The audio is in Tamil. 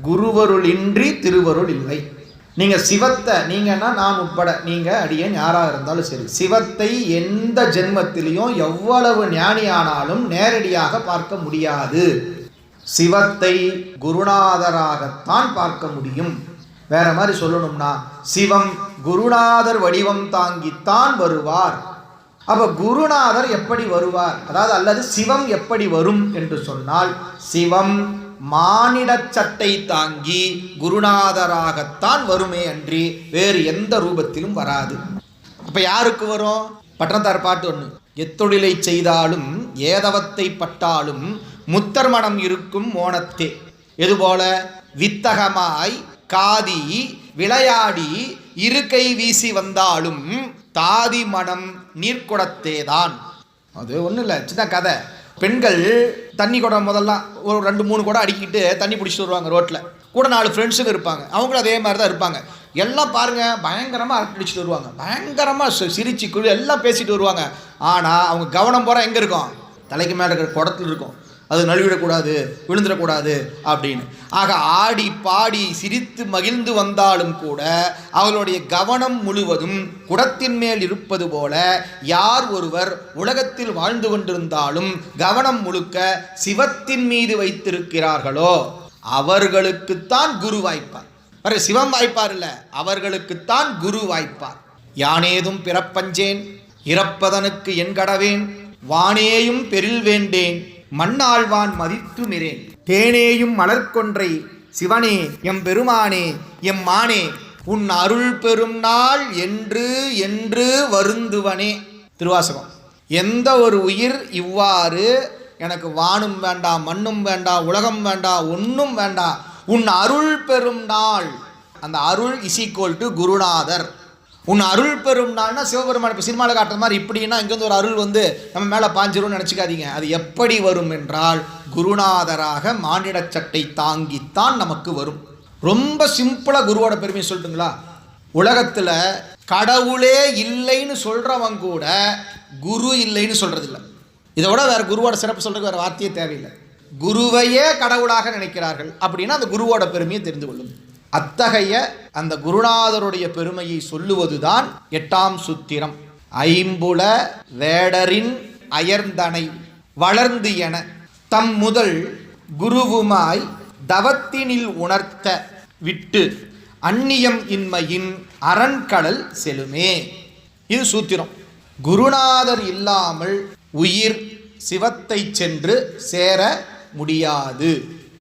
குருவருளின்றி திருவருள் இல்லை. நீங்கள் சிவத்தை, நீங்கன்னா நான் உட்பட, நீங்கள் அடியேன் யாராக இருந்தாலும் சரி, சிவத்தை எந்த ஜென்மத்திலையும் எவ்வளவு ஞானியானாலும் நேரடியாக பார்க்க முடியாது. சிவத்தை குருநாதராகத்தான் பார்க்க முடியும். வேற மாதிரி சொல்லணும்னா, சிவம் குருநாதர் வடிவம் தாங்கித்தான் வருவார். அப்ப குருநாதர் எப்படி வருவார், அதாவது அல்லது சிவம் எப்படி வரும் என்று சொன்னால், சிவம் மானிட சட்டை தாங்கி குருநாதராகத்தான் வருமே அன்றி வேறு எந்த ரூபத்திலும் வராது. அப்ப யாருக்கு வரும்? பட்டணத்தார் பாட்டு ஒன்று, எத்தொழிலை செய்தாலும் ஏதவத்தை பட்டாலும் முத்தர் மனம் இருக்கும் மோனத்தே. எதுபோல வித்தகமாய் காதி விளையாடி இருக்கை வீசி வந்தாலும் தாதி மனம் நீர்க்குடத்தேதான். அது ஒன்றும் இல்லை, சின்ன கதை. பெண்கள் தண்ணி குடம் முதல்லாம் ஒரு 2-3 குடம் அடிக்கிட்டு தண்ணி பிடிச்சிட்டு வருவாங்க ரோட்டில். கூட 4 ஃப்ரெண்ட்ஸுங்க இருப்பாங்க, அவங்களும் அதே மாதிரி தான் இருப்பாங்க. எல்லாம் பாருங்கள் பயங்கரமாக அடிச்சுட்டு வருவாங்க, பயங்கரமாக சிரிச்சு குழு எல்லாம் பேசிட்டு வருவாங்க. ஆனால் அவங்க கவனம் போகிற எங்கே இருக்கும்? தலைக்கு மேலே இருக்கிற குடத்தில் இருக்கும். அது நழுவிடக்கூடாது, விழுந்துடக்கூடாது அப்படின்னு. ஆக ஆடி பாடி சிரித்து மகிழ்ந்து வந்தாலும் கூட அவர்களுடைய கவனம் முழுவதும் குடத்தின் மேல் இருப்பது போல, யார் ஒருவர் உலகத்தில் வாழ்ந்து கொண்டிருந்தாலும் கவனம் முழுக்க சிவத்தின் மீது வைத்திருக்கிறார்களோ அவர்களுக்குத்தான் குரு வாய்ப்பார். வேற சிவம் வாய்ப்பார் இல்லை, அவர்களுக்குத்தான் குரு வாய்ப்பார். யானேதும் பிறப்பஞ்சேன் இறப்பதனுக்கு என் கடவேன், வானேயும் பெரில் வேண்டேன் மண்ணாழ்வான் மதித்து மிரேன், தேனேயும் மலர்கொன்றை சிவனே எம் பெருமானே எம் மானே உன் அருள் பெரும் நாள் என்று என்று வருந்துவனே. திருவாசகம். எந்த ஒரு உயிர் இவ்வாறு எனக்கு வானும் வேண்டாம், மண்ணும் வேண்டாம், உலகம் வேண்டாம், ஒன்றும் வேண்டாம், உன் அருள் பெரும் நாள், அந்த அருள் = குருநாதர். உன் அருள் பெரும் நாள்னா சிவபெருமான் இப்போ சினிமாவில் காட்டுற மாதிரி இப்படின்னா இங்கேருந்து ஒரு அருள் வந்து நம்ம மேலே பாஞ்சிரும்னு நினச்சிக்காதீங்க. அது எப்படி வரும் என்றால் குருநாதராக மானிட சட்டை தாங்கித்தான் நமக்கு வரும். ரொம்ப சிம்பிளாக குருவோட பெருமையை சொல்லட்டுங்களா? உலகத்தில் கடவுளே இல்லைன்னு சொல்கிறவங்க கூட குரு இல்லைன்னு சொல்கிறதில்ல. இதை விட வேறு குருவோட சிறப்பு சொல்கிறதுக்கு வேறு வார்த்தையே தேவையில்லை. குருவையே கடவுளாக நினைக்கிறார்கள் அப்படின்னா அந்த குருவோட பெருமையை தெரிந்து கொள்ளும். அத்தகைய அந்த குருநாதருடைய பெருமையை சொல்லுவதுதான் 8ஆம் சூத்திரம். ஐம்புல வேடரின் அயர்ந்தனை வளர்ந்து என தம் முதல் குருவுமாய் தவத்தினில் உணர்த்த விட்டு அந்நியம் இன்மையின் அரண்கடல் செலுமே. இது சூத்திரம். குருநாதர் இல்லாமல் உயிர் சிவத்தை சென்று சேர முடியாது.